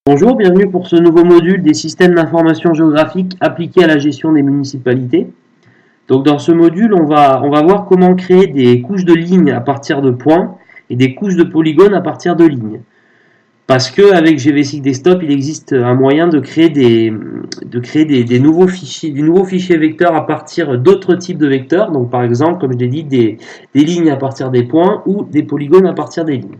Bonjour, bienvenue pour ce nouveau module des systèmes d'information géographique appliqués à la gestion des municipalités. Donc dans ce module, on va voir comment créer des couches de lignes à partir de points et des couches de polygones à partir de lignes. Parce qu'avec GVSIG Desktop, il existe un moyen de créer des nouveaux fichiers vecteurs à partir d'autres types de vecteurs. Donc par exemple, comme je l'ai dit, des lignes à partir des points ou des polygones à partir des lignes.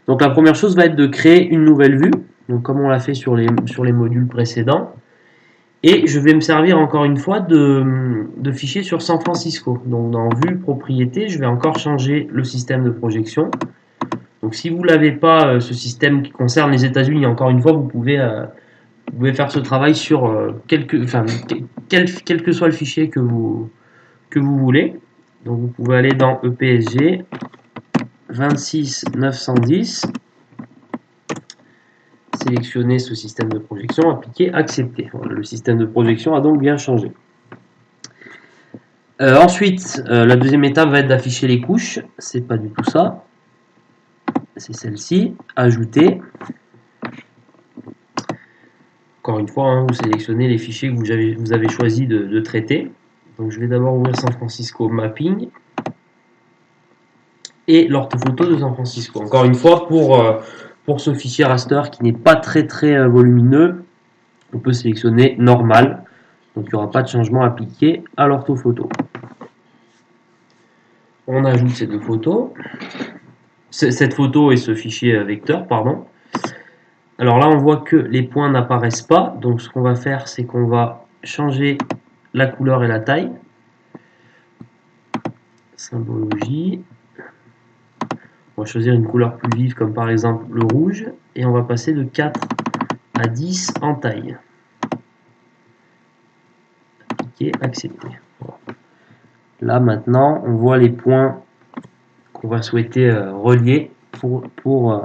Donc la première chose va être de créer une nouvelle vue, donc comme on l'a fait sur les modules précédents. Et je vais me servir encore une fois de fichiers sur San Francisco. Donc dans vue propriété, je vais encore changer le système de projection. Donc si vous n'avez pas ce système qui concerne les États-Unis, encore une fois, vous pouvez faire ce travail sur quel que soit le fichier que vous voulez. Donc vous pouvez aller dans EPSG 26910, sélectionner ce système de projection, appliquer, accepter. Voilà, le système de projection a donc bien changé. Ensuite, la deuxième étape va être d'afficher les couches. C'est pas du tout ça. C'est celle-ci. Ajouter. Encore une fois, vous sélectionnez les fichiers que vous avez choisi de traiter. Donc je vais d'abord ouvrir San Francisco Mapping et l'orthophoto de San Francisco. Encore une fois, pour ce fichier raster qui n'est pas très volumineux, on peut sélectionner normal. Donc il n'y aura pas de changement appliqué à l'orthophoto. On ajoute ces deux photos. Cette photo et ce fichier vecteur, pardon. Alors là, on voit que les points n'apparaissent pas. Donc ce qu'on va faire, c'est qu'on va changer la couleur et la taille. Symbologie. On va choisir une couleur plus vive, comme par exemple le rouge. Et on va passer de 4 à 10 en taille. Appliquer, accepter. Là maintenant, on voit les points qu'on va souhaiter relier pour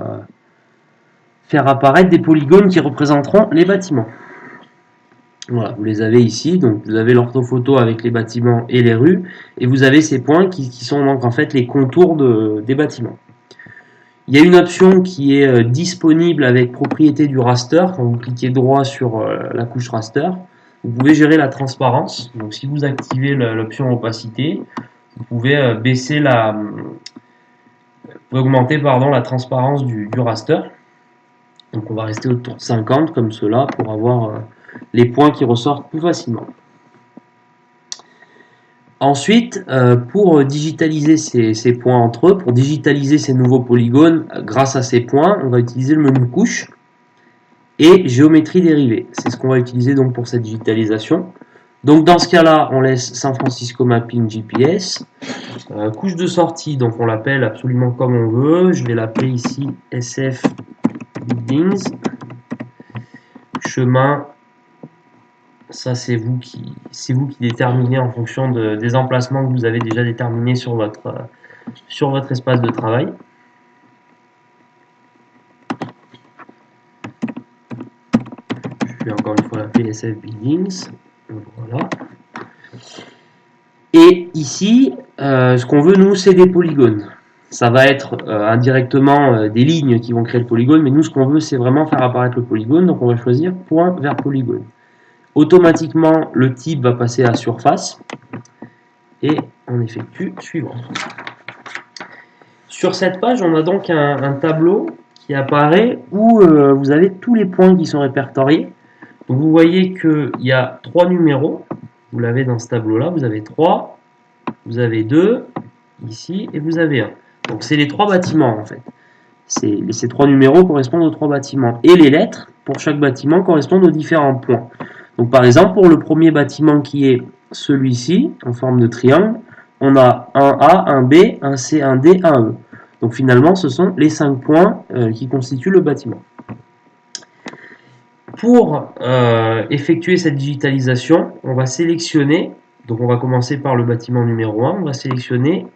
faire apparaître des polygones qui représenteront les bâtiments. Voilà, vous les avez ici, donc vous avez l'orthophoto avec les bâtiments et les rues, et vous avez ces points qui sont donc en fait les contours des bâtiments. Il y a une option qui est disponible avec propriété du raster. Quand vous cliquez droit sur la couche raster, vous pouvez gérer la transparence. Donc si vous activez l'option opacité, vous pouvez augmenter la transparence du raster. Donc on va rester autour de 50 comme cela pour avoir les points qui ressortent plus facilement. Ensuite, pour digitaliser ces points entre eux, pour digitaliser ces nouveaux polygones grâce à ces points, on va utiliser le menu couche et géométrie dérivée. C'est ce qu'on va utiliser donc pour cette digitalisation. Donc dans ce cas-là, on laisse San Francisco Mapping GPS. Couche de sortie, donc on l'appelle absolument comme on veut. Je vais l'appeler ici SF Buildings. Chemin, ça c'est vous qui déterminez en fonction des emplacements que vous avez déjà déterminés sur votre espace de travail. Je vais encore une fois l'appeler SF Buildings. Voilà. Et ici, ce qu'on veut nous, c'est des polygones. Ça va être indirectement des lignes qui vont créer le polygone, mais nous, ce qu'on veut, c'est vraiment faire apparaître le polygone. Donc on va choisir point vers polygone. Automatiquement, le type va passer à surface et on effectue suivant. Sur cette page, on a donc un tableau qui apparaît où vous avez tous les points qui sont répertoriés. Donc vous voyez qu'il y a 3 numéros. Vous l'avez dans ce tableau-là. Vous avez 3, vous avez 2 ici et vous avez 1. Donc c'est les 3 bâtiments en fait. Ces 3 numéros correspondent aux 3 bâtiments. Et les lettres pour chaque bâtiment correspondent aux différents points. Donc par exemple, pour le premier bâtiment qui est celui-ci, en forme de triangle, on a un A, un B, un C, un D, un E. Donc finalement, ce sont les 5 points qui constituent le bâtiment. Pour effectuer cette digitalisation, on va sélectionner, donc on va commencer par le bâtiment numéro 1, on va sélectionner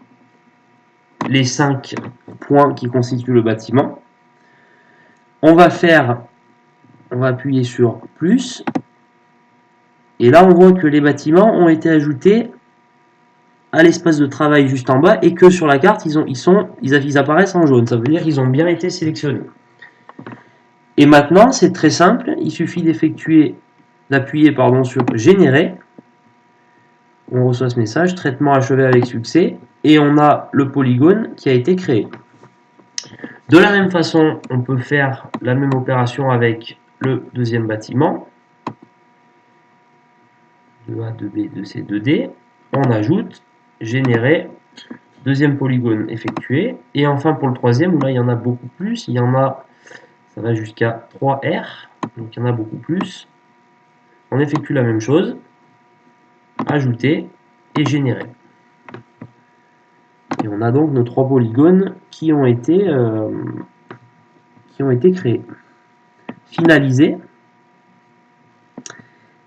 les 5 points qui constituent le bâtiment. On va appuyer sur plus, et là on voit que les bâtiments ont été ajoutés à l'espace de travail juste en bas et que sur la carte ils apparaissent en jaune. Ça veut dire qu'ils ont bien été sélectionnés. Et maintenant, c'est très simple, il suffit d'appuyer sur générer. On reçoit ce message, traitement achevé avec succès, et on a le polygone qui a été créé. De la même façon, on peut faire la même opération avec le deuxième bâtiment. 2A, 2B, 2C, 2D. On ajoute, générer, deuxième polygone effectué. Et enfin pour le troisième, où là il y en a beaucoup plus, il y en a, ça va jusqu'à 3R, donc il y en a beaucoup plus. On effectue la même chose, ajouter et générer. Et on a donc nos 3 polygones qui ont été créés. Finaliser.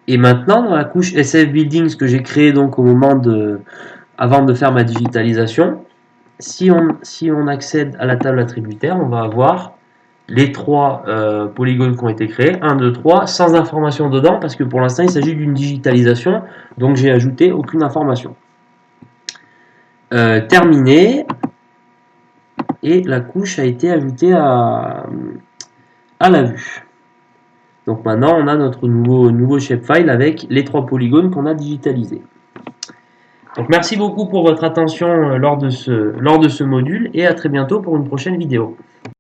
Et maintenant, dans la couche SF Buildings que j'ai créée donc avant de faire ma digitalisation, si on accède à la table attributaire, on va avoir les 3 polygones qui ont été créés, 1, 2, 3, sans information dedans, parce que pour l'instant, il s'agit d'une digitalisation, donc j'ai ajouté aucune information. Terminé, et la couche a été ajoutée à la vue. Donc maintenant, on a notre nouveau shapefile avec les 3 polygones qu'on a digitalisés. Donc merci beaucoup pour votre attention lors de ce module et à très bientôt pour une prochaine vidéo.